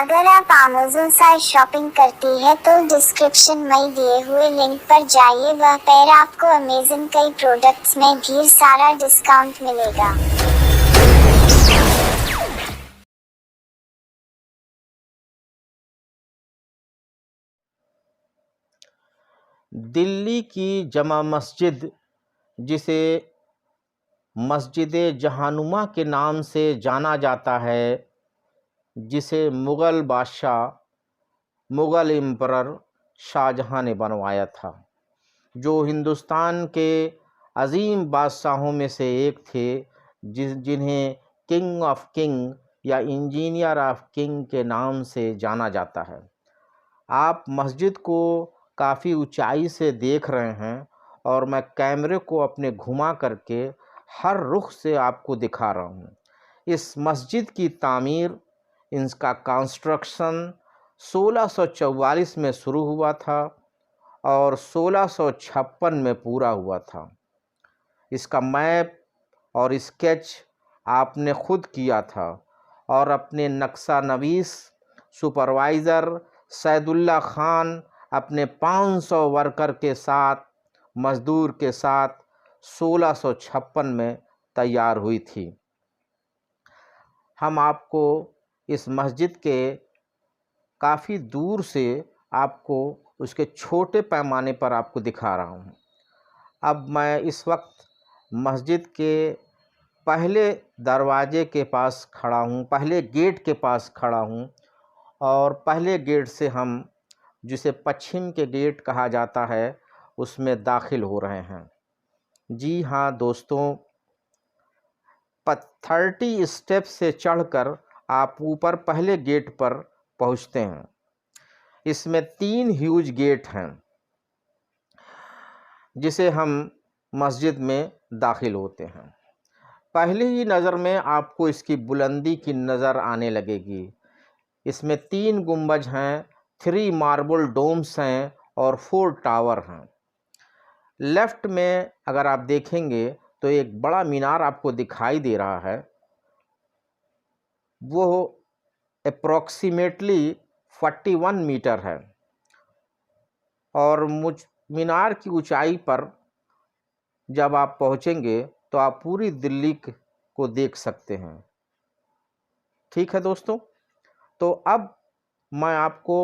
अगर आप अमेज़न से शॉपिंग करती है तो डिस्क्रिप्शन में दिए हुए लिंक पर जाइए, वह पर आपको अमेज़न कई प्रोडक्ट्स में ढेर सारा डिस्काउंट मिलेगा। दिल्ली की जमा मस्जिद, जिसे मस्जिद जहानुमा के नाम से जाना जाता है, जिसे मुग़ल बादशाह, मुग़ल एम्परर शाहजहां ने बनवाया था, जो हिंदुस्तान के अजीम बादशाहों में से एक थे, जिन्हें किंग ऑफ किंग या इंजीनियर ऑफ किंग के नाम से जाना जाता है। आप मस्जिद को काफ़ी ऊंचाई से देख रहे हैं और मैं कैमरे को अपने घुमा करके हर रुख से आपको दिखा रहा हूँ। इस मस्जिद की तामीर, इसका कंस्ट्रक्शन 1644 में शुरू हुआ था और 1656 में पूरा हुआ था। इसका मैप और स्केच आपने खुद किया था और अपने नक्शा नवीस सुपरवाइज़र सैदुल्ला खान अपने 500 वर्कर के साथ, मज़दूर के साथ 1656 में तैयार हुई थी। हम आपको इस मस्जिद के काफ़ी दूर से आपको उसके छोटे पैमाने पर आपको दिखा रहा हूँ। अब मैं इस वक्त मस्जिद के पहले दरवाजे के पास खड़ा हूँ, पहले गेट के पास खड़ा हूँ और पहले गेट से हम, जिसे पश्चिम के गेट कहा जाता है, उसमें दाखिल हो रहे हैं। जी हाँ दोस्तों, 30 स्टेप से चढ़कर आप ऊपर पहले गेट पर पहुँचते हैं। इसमें 3 ह्यूज गेट हैं, जिसे हम मस्जिद में दाखिल होते हैं। पहली ही नज़र में आपको इसकी बुलंदी की नज़र आने लगेगी। इसमें 3 गुंबज हैं, 3 मार्बल डोम्स हैं और 4 टावर हैं। लेफ्ट में अगर आप देखेंगे तो एक बड़ा मीनार आपको दिखाई दे रहा है। वो अप्रॉक्सीमेटली 41 मीटर है और मीनार की ऊंचाई पर जब आप पहुंचेंगे तो आप पूरी दिल्ली को देख सकते हैं। ठीक है दोस्तों, तो अब मैं आपको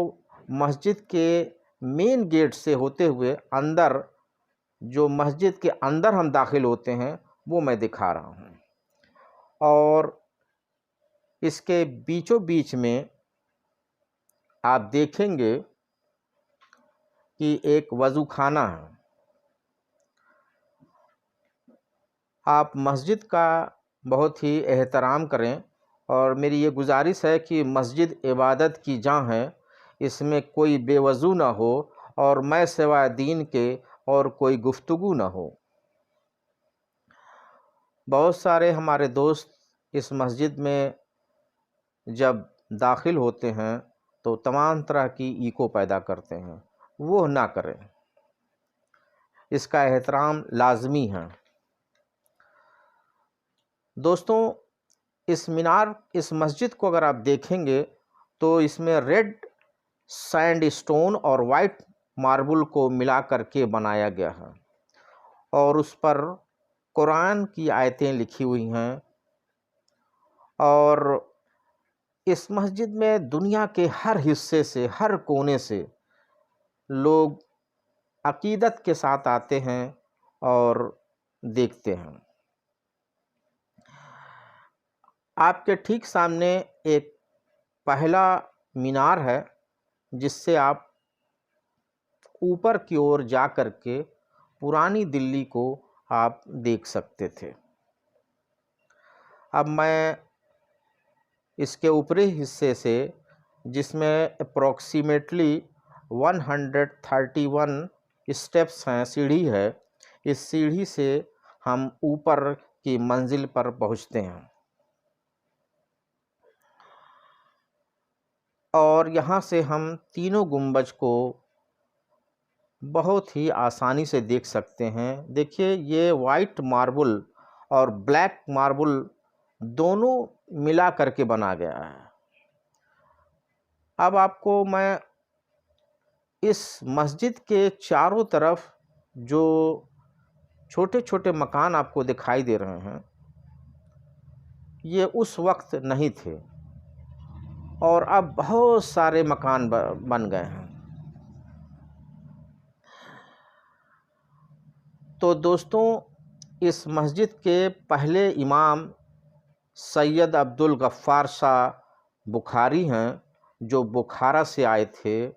मस्जिद के मेन गेट से होते हुए अंदर, जो मस्जिद के अंदर हम दाखिल होते हैं, वो मैं दिखा रहा हूँ। और इसके बीचों बीच में आप देखेंगे कि एक वज़ूखाना है। आप मस्जिद का बहुत ही एहतराम करें और मेरी ये गुजारिश है कि मस्जिद इबादत की जगह है, इसमें कोई बेवजू ना हो और मैं सिवाय दीन के और कोई गुफ्तगू ना हो। बहुत सारे हमारे दोस्त इस मस्जिद में जब दाखिल होते हैं तो तमाम तरह की ईको पैदा करते हैं, वो ना करें, इसका एहतराम लाजमी है। दोस्तों, इस मस्जिद को अगर आप देखेंगे तो इसमें रेड सैंडस्टोन और वाइट मार्बल को मिला करके बनाया गया है और उस पर कुरान की आयतें लिखी हुई हैं। और इस मस्जिद में दुनिया के हर हिस्से से, हर कोने से लोग अकीदत के साथ आते हैं और देखते हैं। आपके ठीक सामने एक पहला मीनार है, जिससे आप ऊपर की ओर जा कर के पुरानी दिल्ली को आप देख सकते थे। अब मैं इसके ऊपरी हिस्से से, जिसमें अप्रॉक्सीमेटली 131 स्टेप्स हैं, सीढ़ी है, इस सीढ़ी से हम ऊपर की मंजिल पर पहुंचते हैं और यहाँ से हम तीनों गुंबज को बहुत ही आसानी से देख सकते हैं। देखिए, ये वाइट मार्बल और ब्लैक मार्बल दोनों मिला करके बना गया है। अब आपको मैं इस मस्जिद के चारों तरफ जो छोटे छोटे मकान आपको दिखाई दे रहे हैं, ये उस वक्त नहीं थे और अब बहुत सारे मकान बन गए हैं। तो दोस्तों, इस मस्जिद के पहले इमाम सैयद अब्दुल गफ्फार शाह बुखारी हैं, जो बुखारा से आए थे,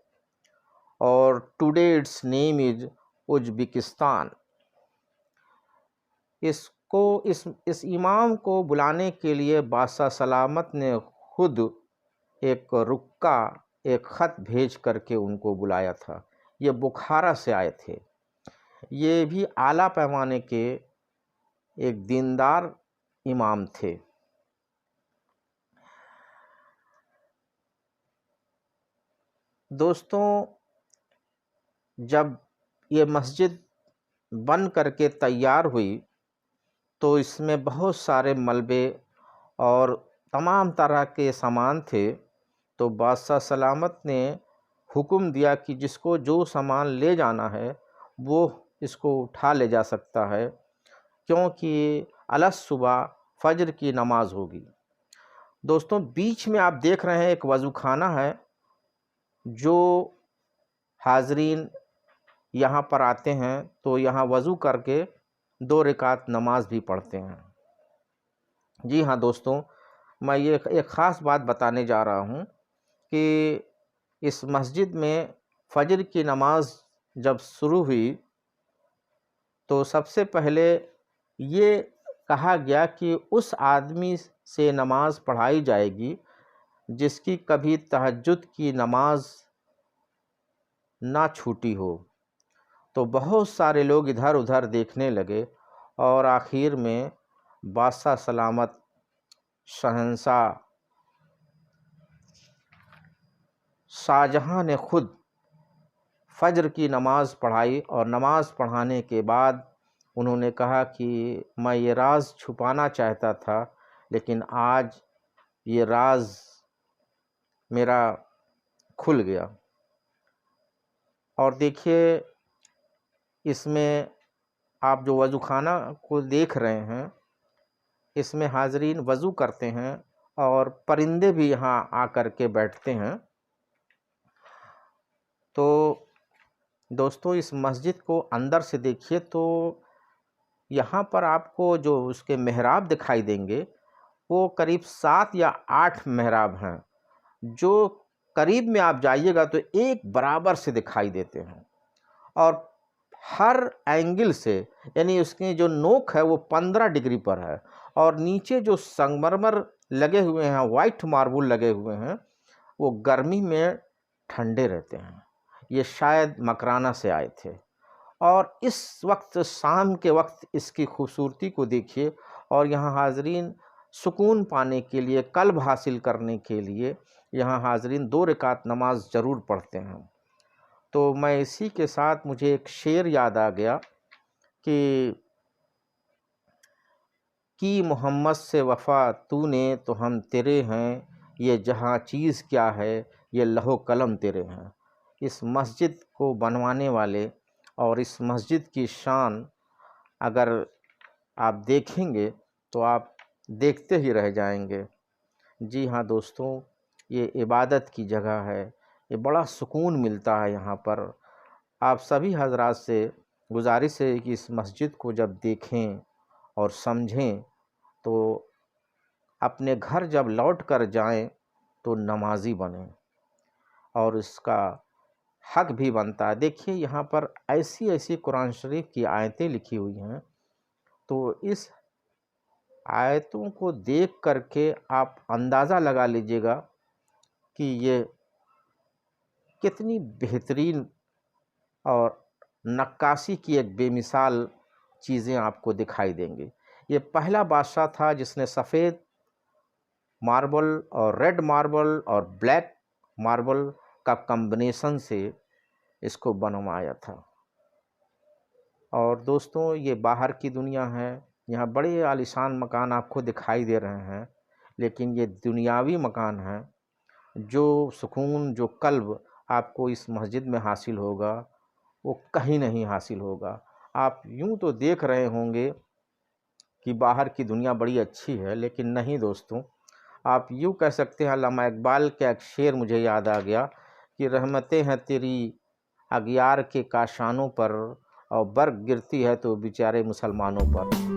और today it's name is Uzbekistan. इस इमाम को बुलाने के लिए बादशाह सलामत ने खुद एक रुक्का, एक ख़त भेज करके उनको बुलाया था। ये बुखारा से आए थे। ये भी आला पैमाने के एक दीनदार इमाम थे। दोस्तों, जब ये मस्जिद बन करके तैयार हुई तो इसमें बहुत सारे मलबे और तमाम तरह के सामान थे। तो बादशाह सलामत ने हुक्म दिया कि जिसको जो सामान ले जाना है वो इसको उठा ले जा सकता है, क्योंकि अलग सुबह फजर की नमाज होगी। दोस्तों, बीच में आप देख रहे हैं एक वज़ू खाना है, जो हाजरीन यहाँ पर आते हैं तो यहाँ वज़ू करके 2 रकात नमाज भी पढ़ते हैं। जी हाँ दोस्तों, मैं ये एक ख़ास बात बताने जा रहा हूँ कि इस मस्जिद में फजर की नमाज जब शुरू हुई तो सबसे पहले ये कहा गया कि उस आदमी से नमाज पढ़ाई जाएगी जिसकी कभी तहज्जुद की नमाज ना छूटी हो। तो बहुत सारे लोग इधर उधर देखने लगे और आखिर में बादशाह सलामत शहंशाह शाहजहाँ ने खुद फजर की नमाज़ पढ़ाई, और नमाज़ पढ़ाने के बाद उन्होंने कहा कि मैं ये राज छुपाना चाहता था, लेकिन आज ये राज मेरा खुल गया। और देखिए, इसमें आप जो वज़ू खाना को देख रहे हैं, इसमें हाजरीन वज़ू करते हैं और परिंदे भी यहाँ आकर के बैठते हैं। तो दोस्तों, इस मस्जिद को अंदर से देखिए तो यहाँ पर आपको जो उसके मेहराब दिखाई देंगे वो करीब 7 या 8 मेहराब हैं, जो करीब में आप जाइएगा तो एक बराबर से दिखाई देते हैं, और हर एंगल से, यानी उसकी जो नोक है वो 15 डिग्री पर है, और नीचे जो संगमरमर लगे हुए हैं, वाइट मार्बल लगे हुए हैं, वो गर्मी में ठंडे रहते हैं। ये शायद मकराना से आए थे। और इस वक्त शाम के वक्त इसकी खूबसूरती को देखिए, और यहाँ हाजरीन सुकून पाने के लिए, कल्ब हासिल करने के लिए यहाँ हाजरीन 2 रकात नमाज ज़रूर पढ़ते हैं। तो मैं इसी के साथ मुझे एक शेर याद आ गया कि मोहम्मद से वफ़ा तूने तो हम तेरे हैं, ये जहाँ चीज़ क्या है, ये लहो कलम तेरे हैं। इस मस्जिद को बनवाने वाले और इस मस्जिद की शान अगर आप देखेंगे तो आप देखते ही रह जाएंगे। जी हाँ दोस्तों, ये इबादत की जगह है, ये बड़ा सुकून मिलता है यहाँ पर। आप सभी हजरात से गुजारिश है कि इस मस्जिद को जब देखें और समझें तो अपने घर जब लौट कर जाएं तो नमाजी बनें, और इसका हक भी बनता है। देखिए, यहाँ पर ऐसी ऐसी कुरान शरीफ की आयतें लिखी हुई हैं, तो इस आयतों को देख करके आप अंदाज़ा लगा लीजिएगा कि ये कितनी बेहतरीन और नक्काशी की एक बेमिसाल चीज़ें आपको दिखाई देंगी। ये पहला बादशाह था जिसने सफ़ेद मार्बल और रेड मार्बल और ब्लैक मार्बल का कॉम्बिनेशन से इसको बनवाया था। और दोस्तों, ये बाहर की दुनिया है, यहाँ बड़े आलीशान मकान आपको दिखाई दे रहे हैं, लेकिन ये दुनियावी मकान हैं। जो सुकून, जो कल्ब आपको इस मस्जिद में हासिल होगा वो कहीं नहीं हासिल होगा। आप यूँ तो देख रहे होंगे कि बाहर की दुनिया बड़ी अच्छी है, लेकिन नहीं दोस्तों, आप यूँ कह सकते हैं, अल्लामा इकबाल का एक शेर मुझे याद आ गया कि रहमतें हैं तेरी अगियार के काशानों पर और बर्फ़ गिरती है तो बेचारे मुसलमानों पर।